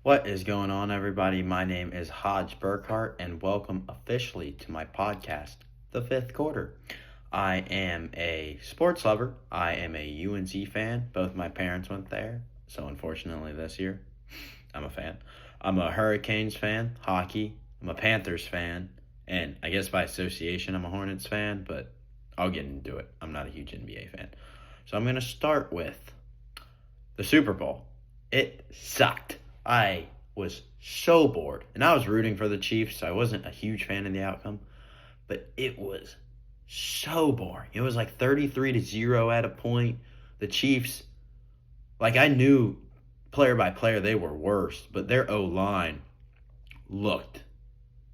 What is going on, everybody? My name is Hodge Burkhart, and welcome officially to my podcast, The Fifth Quarter. I am a sports lover. I am a UNC fan. Both my parents went there, so unfortunately this year, I'm a fan. I'm a Hurricanes fan, hockey. I'm a Panthers fan, and I guess by association, I'm a Hornets fan, but I'll get into it. I'm not a huge NBA fan. So I'm going to start with the Super Bowl. It sucked. I was so bored. And I was rooting for the Chiefs, so I wasn't a huge fan of the outcome. But it was so boring. It was like 33-0 at a point. The Chiefs, I knew player by player they were worse, but their O-line looked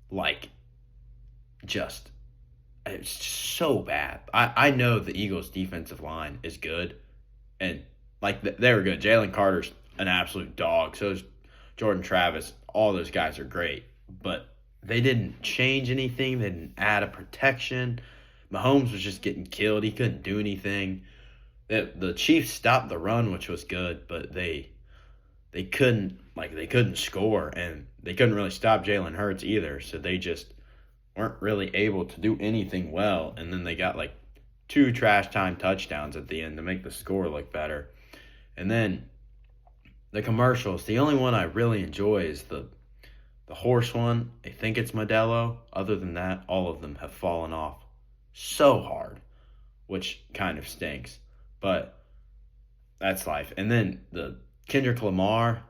like just it's so bad. I know the Eagles' defensive line is good, and they were good. Jalen Carter's an absolute dog. So is Jordan Travis. All those guys are great, but they didn't change anything. They didn't add a protection. Mahomes was just getting killed. He couldn't do anything. The Chiefs stopped the run, which was good, but they couldn't score, and they couldn't really stop Jalen Hurts either. So they just weren't really able to do anything well. And then they got two trash time touchdowns at the end to make the score look better. And then the commercials, the only one I really enjoy is the horse one. I think it's Modelo. Other than that, all of them have fallen off so hard, which kind of stinks. But that's life. And then the Kendrick Lamar,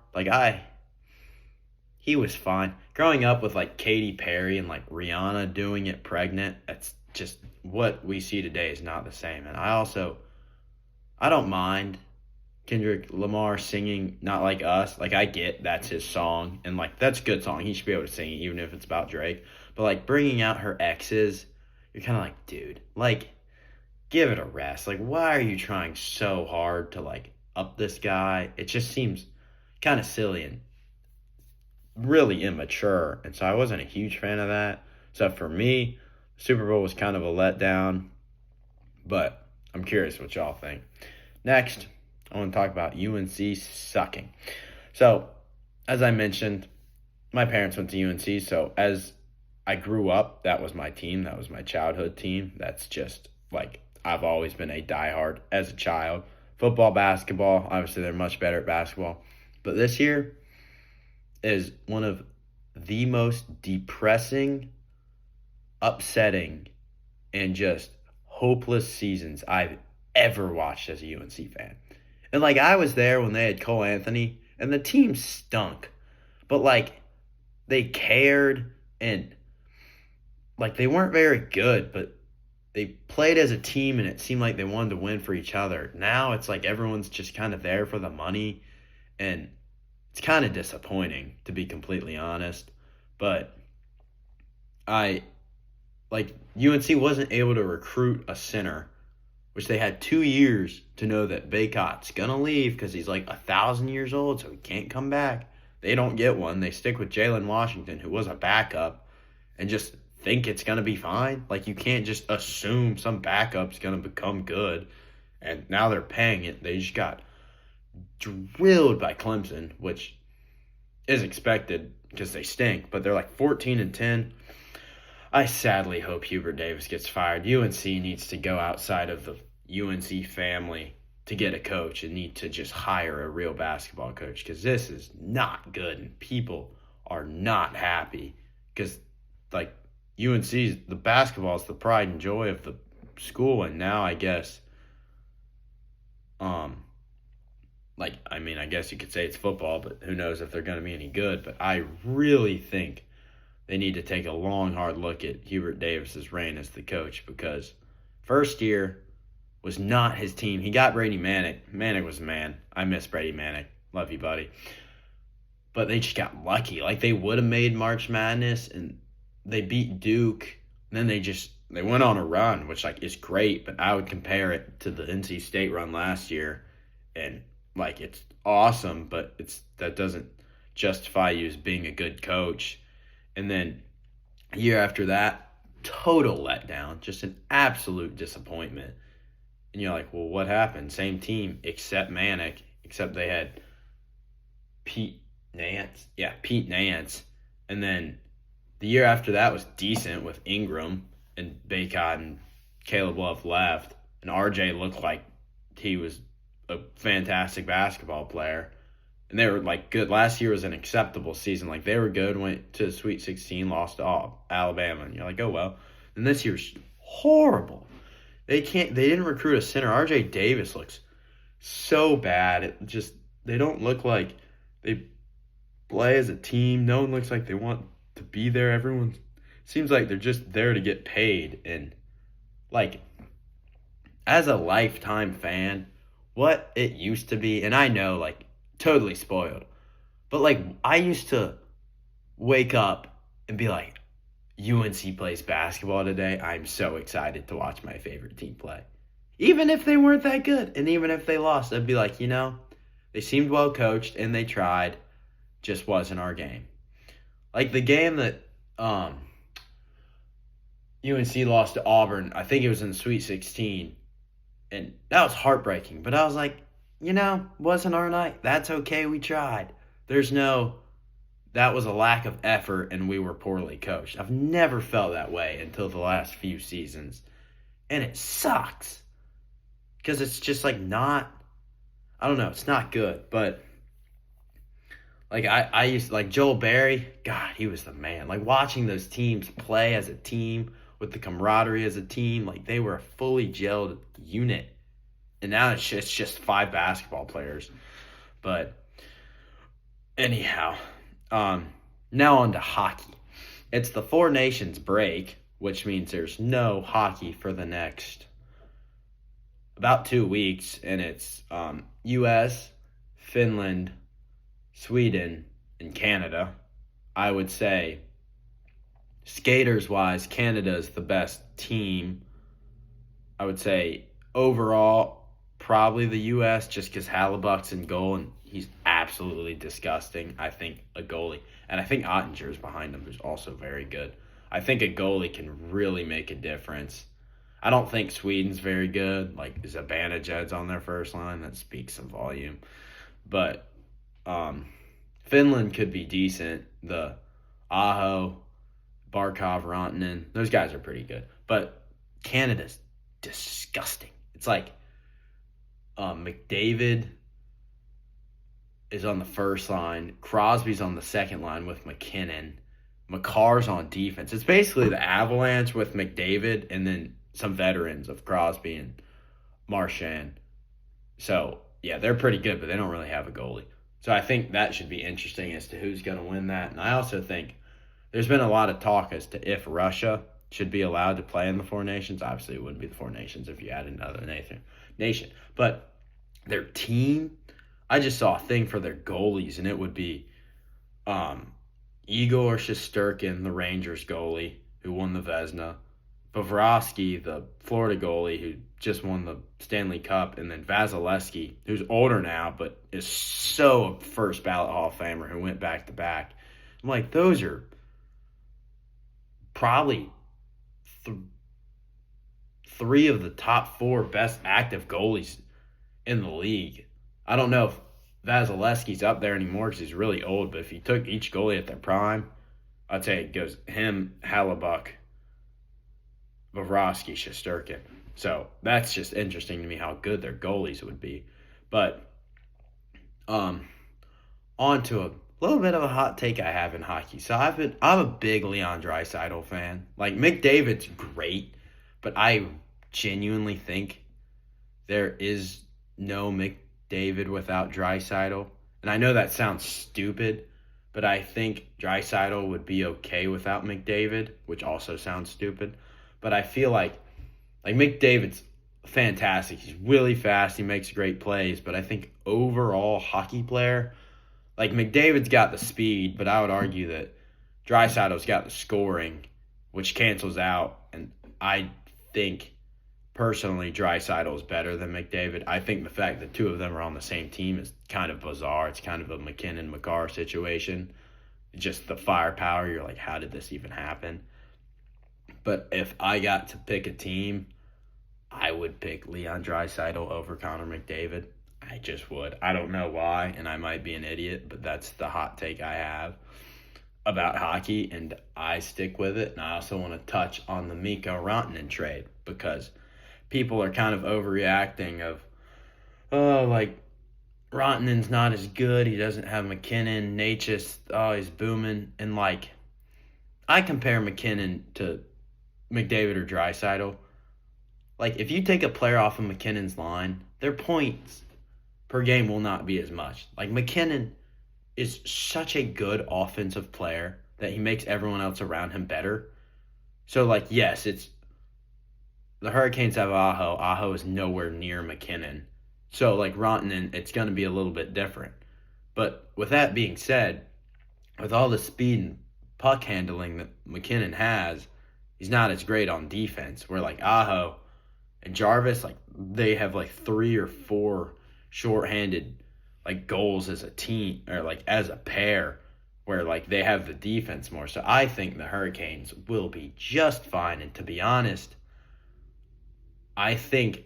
he was fine. Growing up with Katy Perry and Rihanna doing it pregnant, that's just what we see today is not the same. And I don't mind Kendrick Lamar singing Not Like Us. I get that's his song, and that's a good song. He should be able to sing it, even if it's about Drake. But bringing out her exes, you're kind of dude, give it a rest. Why are you trying so hard to up this guy? It just seems kind of silly and really immature. And so I wasn't a huge fan of that. So for me, Super Bowl was kind of a letdown, but I'm curious what y'all think. Next, I want to talk about UNC sucking. So, as I mentioned, my parents went to UNC, so as I grew up, that was my team. That was my childhood team. That's just, I've always been a diehard as a child. Football, basketball, obviously they're much better at basketball. But this year is one of the most depressing, upsetting, and just hopeless seasons I've ever watched as a UNC fan. And I was there when they had Cole Anthony, and the team stunk. But they cared, and they weren't very good, but they played as a team, and it seemed like they wanted to win for each other. Now it's everyone's just kind of there for the money, and it's kind of disappointing, to be completely honest. But UNC wasn't able to recruit a center, which they had 2 years to know that Baycott's going to leave because he's 1,000 years old, so he can't come back. They don't get one. They stick with Jalen Washington, who was a backup, and just think it's going to be fine. You can't just assume some backup's going to become good, and now they're paying it. They just got drilled by Clemson, which is expected because they stink, but they're 14-10. I sadly hope Hubert Davis gets fired. UNC needs to go outside of the UNC family to get a coach and need to just hire a real basketball coach because this is not good and people are not happy because UNC's the basketball is the pride and joy of the school, and now I guess I guess you could say it's football, but who knows if they're going to be any good. But I really think they need to take a long, hard look at Hubert Davis's reign as the coach because first year was not his team. He got Brady Manick. Manick was the man. I miss Brady Manick. Love you, buddy. But they just got lucky. They would have made March Madness, and they beat Duke. And then they went on a run, which is great. But I would compare it to the NC State run last year, and it's awesome, but that doesn't justify you as being a good coach. And then a year after that, total letdown, just an absolute disappointment. And you're well, what happened? Same team except Manick, except they had Pete Nance. Yeah, Pete Nance. And then the year after that was decent with Ingram and Baycott and Caleb Love left. And RJ looked like he was a fantastic basketball player. And they were like good. Last year was an acceptable season. Like they were good, went to the Sweet 16, lost to Alabama. And you're like, oh well. And this year's horrible. They didn't recruit a center. RJ Davis looks so bad. They don't look like they play as a team. No one looks like they want to be there. Everyone seems like they're just there to get paid. And like as a lifetime fan, what it used to be, and I know like totally spoiled, but like I used to wake up and be like, UNC plays basketball today. I'm so excited to watch my favorite team play. Even if they weren't that good, and even if they lost, I'd be like, they seemed well coached and they tried, just wasn't our game. Like the game that UNC lost to Auburn, I think it was in the Sweet 16, and that was heartbreaking. But I was like, wasn't our night. That's okay, we tried. That was a lack of effort and we were poorly coached. I've never felt that way until the last few seasons. And it sucks. Because it's just like not, I don't know, it's not good. But like I used to, like Joel Berry, God, he was the man. Like watching those teams play as a team with the camaraderie as a team, like they were a fully gelled unit. And now it's just 5 basketball players. But anyhow, now on to hockey. It's the Four Nations break, which means there's no hockey for the next about 2 weeks, and it's U.S., Finland, Sweden, and Canada. I would say, skaters-wise, Canada is the best team. I would say overall, probably the U.S., just because Hallebuck's in goal, and he's absolutely disgusting. I think a goalie, and I think Ottinger's behind him, who's also very good. I think a goalie can really make a difference. I don't think Sweden's very good. Like Zibanejad's on their first line. That speaks some volume. But Finland could be decent. The Aho, Barkov, Rantanen, those guys are pretty good. But Canada's disgusting. It's like McDavid is on the first line. Crosby's on the second line with McKinnon. McCarr's on defense. It's basically the Avalanche with McDavid and then some veterans of Crosby and Marchand. So, yeah, they're pretty good, but they don't really have a goalie. So I think that should be interesting as to who's going to win that. And I also think there's been a lot of talk as to if Russia should be allowed to play in the Four Nations. Obviously, it wouldn't be the Four Nations if you added another nation. But their team, I just saw a thing for their goalies, and it would be Igor Shesterkin, the Rangers goalie, who won the Vezina, Bobrovsky, the Florida goalie, who just won the Stanley Cup, and then Vasilevsky, who's older now, but is so a first ballot Hall of Famer who went back-to-back. I'm like, those are probably three of the top 4 best active goalies in the league. I don't know if Vasilevsky's up there anymore because he's really old, but if you took each goalie at their prime, I'd say it goes him, Hallebuck, Bobrovsky, Shesterkin. So that's just interesting to me how good their goalies would be. But on to a little bit of a hot take I have in hockey. So I'm a big Leon Draisaitl fan. Like McDavid's great, but I genuinely think there is no McDavid without Draisaitl. And I know that sounds stupid, but I think Draisaitl would be okay without McDavid, which also sounds stupid. But I feel like McDavid's fantastic. He's really fast. He makes great plays. But I think overall hockey player, like McDavid's got the speed, but I would argue that Draisaitl's got the scoring, which cancels out. And I think personally Draisaitl is better than McDavid. I think the fact that 2 of them are on the same team is kind of bizarre. It's kind of a McKinnon-McCarr situation. Just the firepower. You're like, how did this even happen? But if I got to pick a team, I would pick Leon Draisaitl over Connor McDavid. I I just would. I don't know why, and I might be an idiot, but that's the hot take I have about hockey, and I stick with it. And I also want to touch on the Mikko Rantanen trade because people are kind of overreacting of, oh, like, Rantanen's not as good. He doesn't have McKinnon. Natchez, oh, he's booming. And, like, I compare McKinnon to McDavid or Draisaitl. Like, if you take a player off of McKinnon's line, their points per game will not be as much. Like, McKinnon is such a good offensive player that he makes everyone else around him better. So, like, yes, it's the Hurricanes have Aho. Aho is nowhere near McKinnon. So, like, Rantanen, it's going to be a little bit different. But with that being said, with all the speed and puck handling that McKinnon has, he's not as great on defense. Where, like, Aho and Jarvis, like, they have, like, 3 or 4 shorthanded, like, goals as a team or, like, as a pair where, like, they have the defense more. So I think the Hurricanes will be just fine. And to be honest, I think,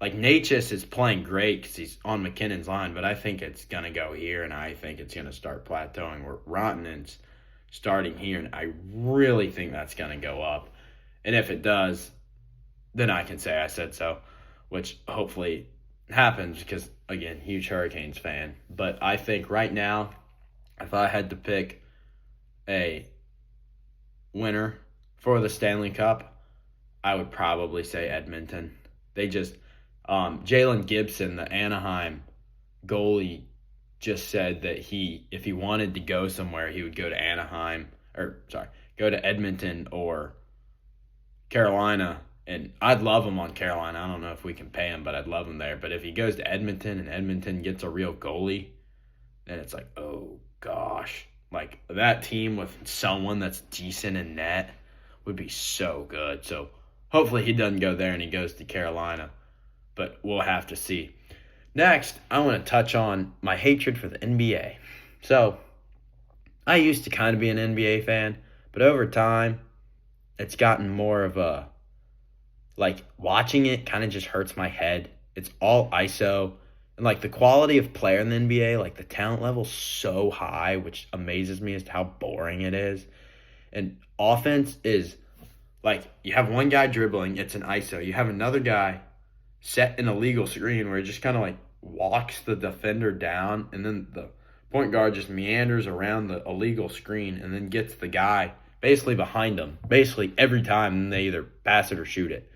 like, Natchez is playing great because he's on McKinnon's line, but I think it's going to go here, and I think it's going to start plateauing where Rantanen's starting here, and I really think that's going to go up. And if it does, then I can say I said so, which hopefully happens because, again, huge Hurricanes fan. But I think right now, if I had to pick a winner for the Stanley Cup, I would probably say Edmonton. They just Jalen Gibson, the Anaheim goalie, just said that if he wanted to go somewhere, he would go to go to Edmonton or Carolina. And I'd love him on Carolina. I don't know if we can pay him, but I'd love him there. But if he goes to Edmonton and Edmonton gets a real goalie, then it's like, oh gosh. Like, that team with someone that's decent in net would be so good. So hopefully he doesn't go there and he goes to Carolina. But we'll have to see. Next, I want to touch on my hatred for the NBA. So, I used to kind of be an NBA fan, but over time, it's gotten more of a, like, watching it kind of just hurts my head. It's all ISO. And, like, the quality of player in the NBA, like, the talent level's so high, which amazes me as to how boring it is. And offense is, like, you have one guy dribbling, it's an ISO. You have another guy set an illegal screen where he just kind of, like, walks the defender down, and then the point guard just meanders around the illegal screen and then gets the guy basically behind him, basically every time, and they either pass it or shoot it.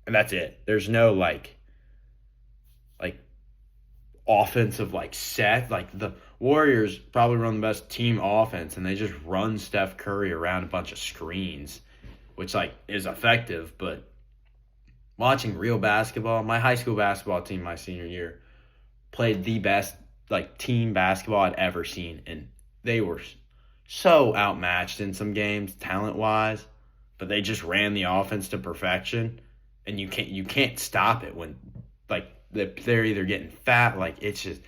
And that's it. There's no, like offensive, like, set. Like, the Warriors probably run the best team offense, and they just run Steph Curry around a bunch of screens, which, like, is effective. But watching real basketball, my high school basketball team my senior year played the best, like, team basketball I'd ever seen, and they were so outmatched in some games talent-wise, but they just ran the offense to perfection, and you can't stop it when, like, they're either getting fat. Like, it's just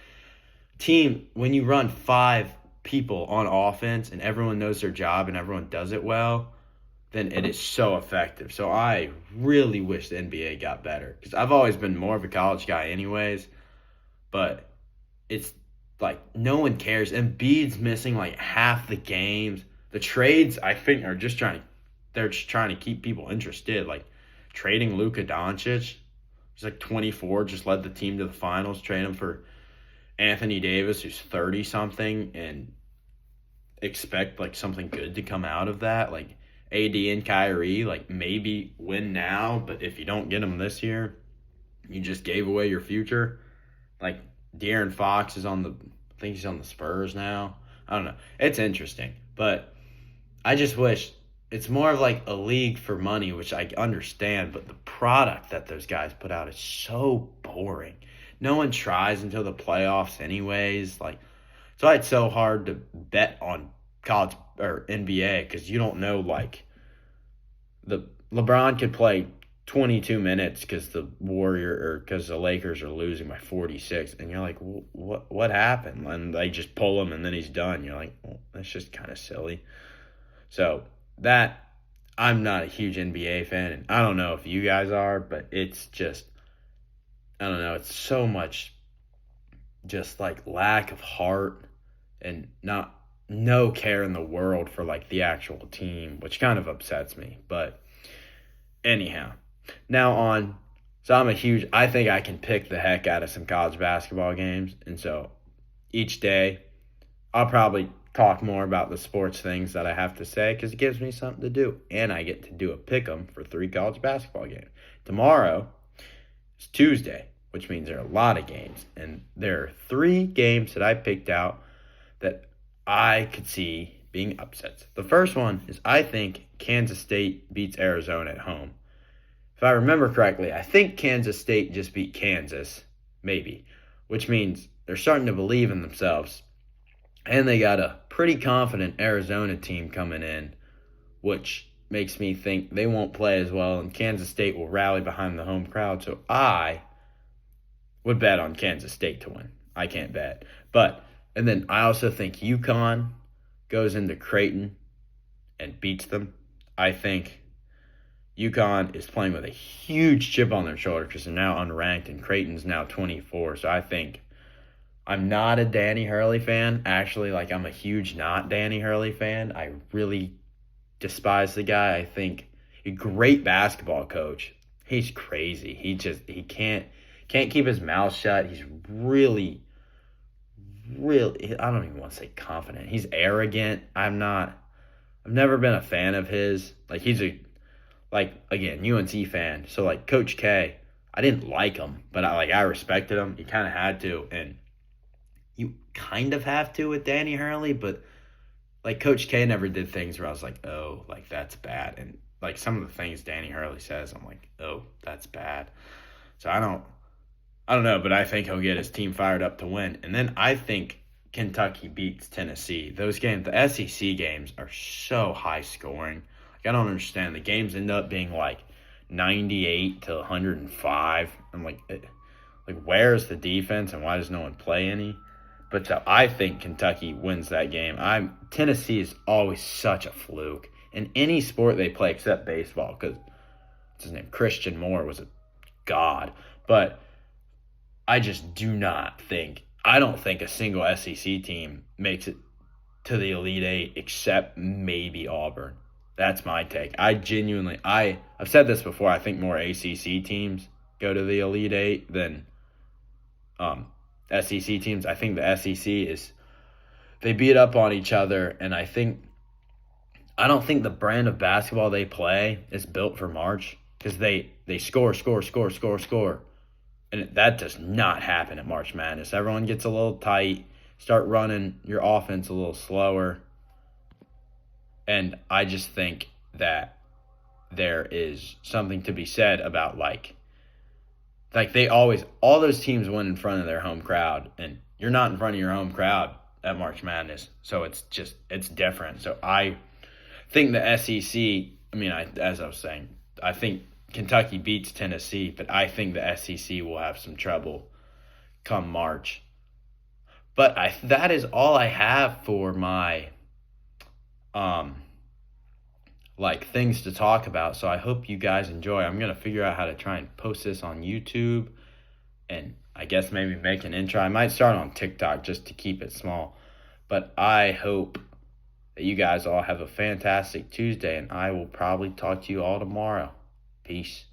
when you run 5 people on offense and everyone knows their job and everyone does it well, then it is so effective. So I really wish the NBA got better because I've always been more of a college guy anyways, but it's like no one cares. Embiid's missing like half the games. The trades, I think, they're just trying to keep people interested. Like, trading Luka Doncic, he's like 24, just led the team to the finals. Trade him for Anthony Davis, who's 30-something, and expect, like, something good to come out of that. Like, AD and Kyrie, like, maybe win now, but if you don't get them this year, you just gave away your future. Like, De'Aaron Fox is I think he's on the Spurs now. I don't know. It's interesting, but I just wish it's more of like a league for money, which I understand, but the product that those guys put out is so boring. No one tries until the playoffs anyways. Like, it's why it's so hard to bet on college or NBA because you don't know, like, the LeBron could play 22 minutes because the Lakers are losing by 46, and you're like, what happened? And they just pull him and then he's done. You're like, well, that's just kind of silly. So that, I'm not a huge NBA fan, and I don't know if you guys are, but it's just, I don't know, it's so much just like lack of heart and not no care in the world for like the actual team, which kind of upsets me. But anyhow, now on. So I think I can pick the heck out of some college basketball games. And so each day, I'll probably talk more about the sports things that I have to say because it gives me something to do. And I get to do a pick 'em for 3 college basketball games. Tomorrow is Tuesday, which means there are a lot of games. And there are 3 games that I picked out that I could see being upsets. The first one is I think Kansas State beats Arizona at home. If I remember correctly, I think Kansas State just beat Kansas, maybe, which means they're starting to believe in themselves. And they got a pretty confident Arizona team coming in, which makes me think they won't play as well, and Kansas State will rally behind the home crowd. So I would bet on Kansas State to win. I can't bet. And then I also think UConn goes into Creighton and beats them. I think UConn is playing with a huge chip on their shoulder because they're now unranked and Creighton's now 24. So I think I'm not a Danny Hurley fan. Actually, like I'm a huge not Danny Hurley fan. I really despise the guy. I think a great basketball coach. He's crazy. He can't keep his mouth shut. He's really I don't even want to say confident. He's arrogant. I've never been a fan of his. Like again, UNC fan. So like Coach K, I didn't like him, but I respected him. He kind of had to, and you kind of have to with Danny Hurley, but like Coach K never did things where I was like, oh, like that's bad. And like some of the things Danny Hurley says, I'm like, oh, that's bad. So I don't know, but I think he'll get his team fired up to win. And then I think Kentucky beats Tennessee. Those games, the SEC games, are so high scoring. Like I don't understand. The games end up being like 98 to 105. I'm like where's the defense and why does no one play any? But so I think Kentucky wins that game. Tennessee is always such a fluke in any sport they play except baseball because what's his name? Christian Moore was a god. But I just I don't think a single SEC team makes it to the Elite Eight except maybe Auburn. That's my take. I've said this before, I think more ACC teams go to the Elite Eight than SEC teams. I think the SEC they beat up on each other, and I don't think the brand of basketball they play is built for March because they score. And that does not happen at March Madness. Everyone gets a little tight, start running your offense a little slower. And I just think that there is something to be said about like they always, all those teams win in front of their home crowd. And you're not in front of your home crowd at March Madness. So it's different. So I think the SEC, as I was saying, I think Kentucky beats Tennessee, but I think the SEC will have some trouble come March. But that is all I have for my things to talk about. So I hope you guys enjoy. I'm going to figure out how to try and post this on YouTube and I guess maybe make an intro. I might start on TikTok just to keep it small. But I hope that you guys all have a fantastic Tuesday and I will probably talk to you all tomorrow. Peace.